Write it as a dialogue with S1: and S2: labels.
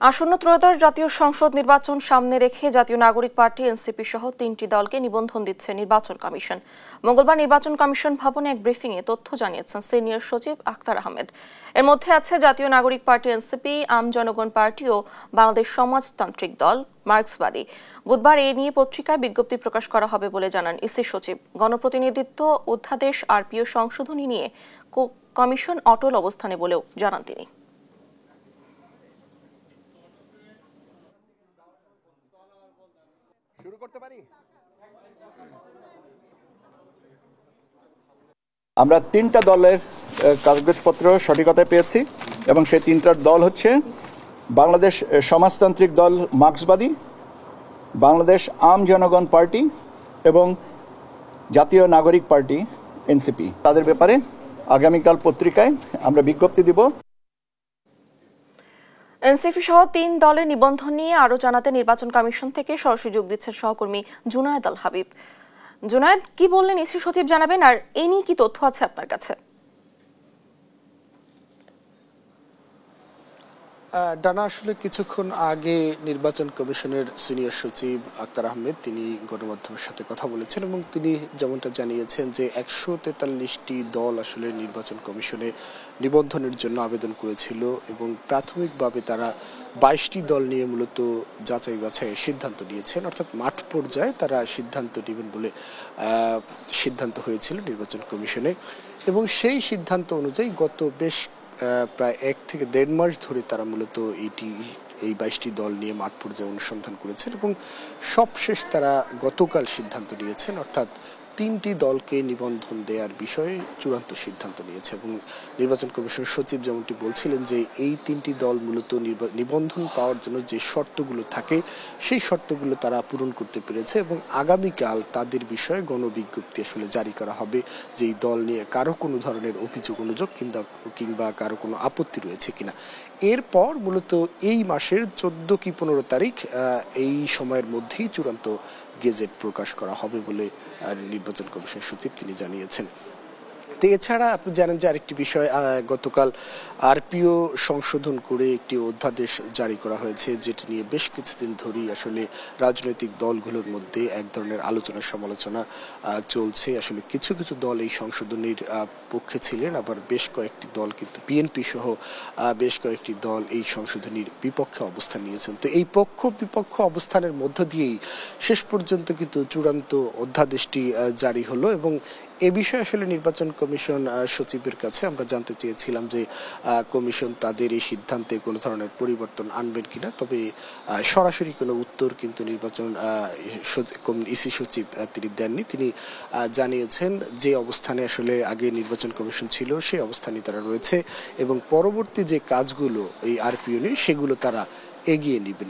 S1: আসন্ন ত্রয়োদশ জাতীয় সংসদ নির্বাচন সামনে রেখে জাতীয় নাগরিক পার্টি এনসিপি সহ 3টি দলকে নিবন্ধন দিচ্ছে নির্বাচন কমিশন। মঙ্গলবার নির্বাচন কমিশন ভবনে এক ব্রিফিংয়ে তথ্য জানিয়েছেন সিনিয়র সচিব আখতার আহমেদ। এর মধ্যে আছে জাতীয় নাগরিক পার্টি এনসিপি, আম জনগণ পার্টি ও বাংলাদেশ সমাজতান্ত্রিক দল মার্ক্সবাদী। বুধবার এ নিয়ে পত্রিকায় বিজ্ঞপ্তি প্রকাশ করা হবে বলে জানান ইসি সচিব। গণপ্রতিনিধিত্ব অধ্যাদেশ আরপিও সংশোধনী নিয়ে কমিশন অটল অবস্থানে বলেও জানান তিনি।
S2: আমরা 3টা দলের কাগজপত্র সঠিকতায় পেয়েছি এবং সেই 3টার দল হচ্ছে বাংলাদেশ সমাজতান্ত্রিক দল মার্ক্সবাদী, বাংলাদেশ আম জনগণ পার্টি এবং জাতীয় নাগরিক পার্টি এনসিপি। তাদের ব্যাপারে আগামীকাল পত্রিকায় আমরা বিজ্ঞপ্তি দিব।
S1: এনসিপি সহ 3 দলের নিবন্ধন নিয়ে আরো জানাতে নির্বাচন কমিশন থেকে সরাসরি যোগ দিচ্ছেন সহকর্মী জুনায়েদ আল হাবিব। জুনায়েদ, কি বললেন ইসি সচিব জানাবেন, আর এই নিয়ে কি তথ্য আছে আপনার কাছে?
S3: ডানা, আসলে কিছুক্ষণ আগে নির্বাচন কমিশনের সিনিয়র সচিব আখতার আহমেদ তিনি গণমাধ্যমের সাথে কথা বলেছেন এবং তিনি যেমনটা জানিয়েছেন যে 143টি দল আসলে নির্বাচন কমিশনে নিবন্ধনের জন্য আবেদন করেছিল এবং প্রাথমিকভাবে তারা 22টি দল নিয়ে মূলত যাচাই বাছাইয়ের সিদ্ধান্ত নিয়েছেন, অর্থাৎ মাঠ পর্যায়ে তারা সিদ্ধান্ত নেবেন বলে সিদ্ধান্ত হয়েছিল নির্বাচন কমিশনে। এবং সেই সিদ্ধান্ত অনুযায়ী গত বেশ প্রায় 1 থেকে 1.5 মাস ধরে তারা মূলত এই 22টি দল নিয়ে মাঠ পর্যায়ে অনুসন্ধান করেছেন এবং সবশেষ তারা গতকাল সিদ্ধান্ত নিয়েছেন, অর্থাৎ 3টি দলকে নিবন্ধন দেওয়ার বিষয়ে চূড়ান্ত সিদ্ধান্ত নিয়েছে। এবং নির্বাচন কমিশনের সচিব যেমনটি বলছিলেন যে এই 3টি দল মূলত নিবন্ধন পাওয়ার জন্য যে শর্তগুলো থাকে সেই শর্তগুলো তারা পূরণ করতে পেরেছে এবং আগামীকাল তাদের বিষয়ে গণবিজ্ঞপ্তি আসলে জারি করা হবে যে এই দল নিয়ে কারো কোনো ধরনের অভিযোগ অনুযোগ কিংবা কারো কোনো আপত্তি রয়েছে কিনা। এরপর মূলত এই মাসের 14 কি 15 তারিখ এই সময়ের মধ্যেই চূড়ান্ত গেজেট প্রকাশ করা হবে বলে নির্বাচন কমিশন সচিব তিনি জানিয়েছেন। তো এছাড়া আপনি জানেন যে আরেকটি বিষয়, গতকাল আরপিও সংশোধন করে একটি অধ্যাদেশ জারি করা হয়েছে যেটি নিয়ে বেশ কিছুদিন ধরেই আসলে রাজনৈতিক দলগুলোর মধ্যে এক ধরনের আলোচনা সমালোচনা চলছে। আসলে কিছু কিছু দল এই সংশোধনীর পক্ষে ছিলেন, আবার বেশ কয়েকটি দল কিন্তু বিএনপি সহ বেশ কয়েকটি দল এই সংশোধনীর বিপক্ষে অবস্থান নিয়েছেন। তো এই পক্ষ বিপক্ষ অবস্থানের মধ্য দিয়েই শেষ পর্যন্ত কিন্তু চূড়ান্ত অধ্যাদেশটি জারি হলো এবং এ বিষয়ে আসলে নির্বাচন কমিশন সচিবের কাছে আমরা জানতে চেয়েছিলাম যে কমিশন তাদের এই সিদ্ধান্তে কোনো ধরনের পরিবর্তন আনবেন কিনা, তবে সরাসরি কোনো উত্তর কিন্তু নির্বাচন ইসি সচিব তিনি দেননি। তিনি জানিয়েছেন যে অবস্থানে আসলে আগে নির্বাচন কমিশন ছিল সেই অবস্থানে তারা রয়েছে এবং পরবর্তী যে কাজগুলো এই আরপিও নিয়ে সেগুলো তারা এগিয়ে নেবেন।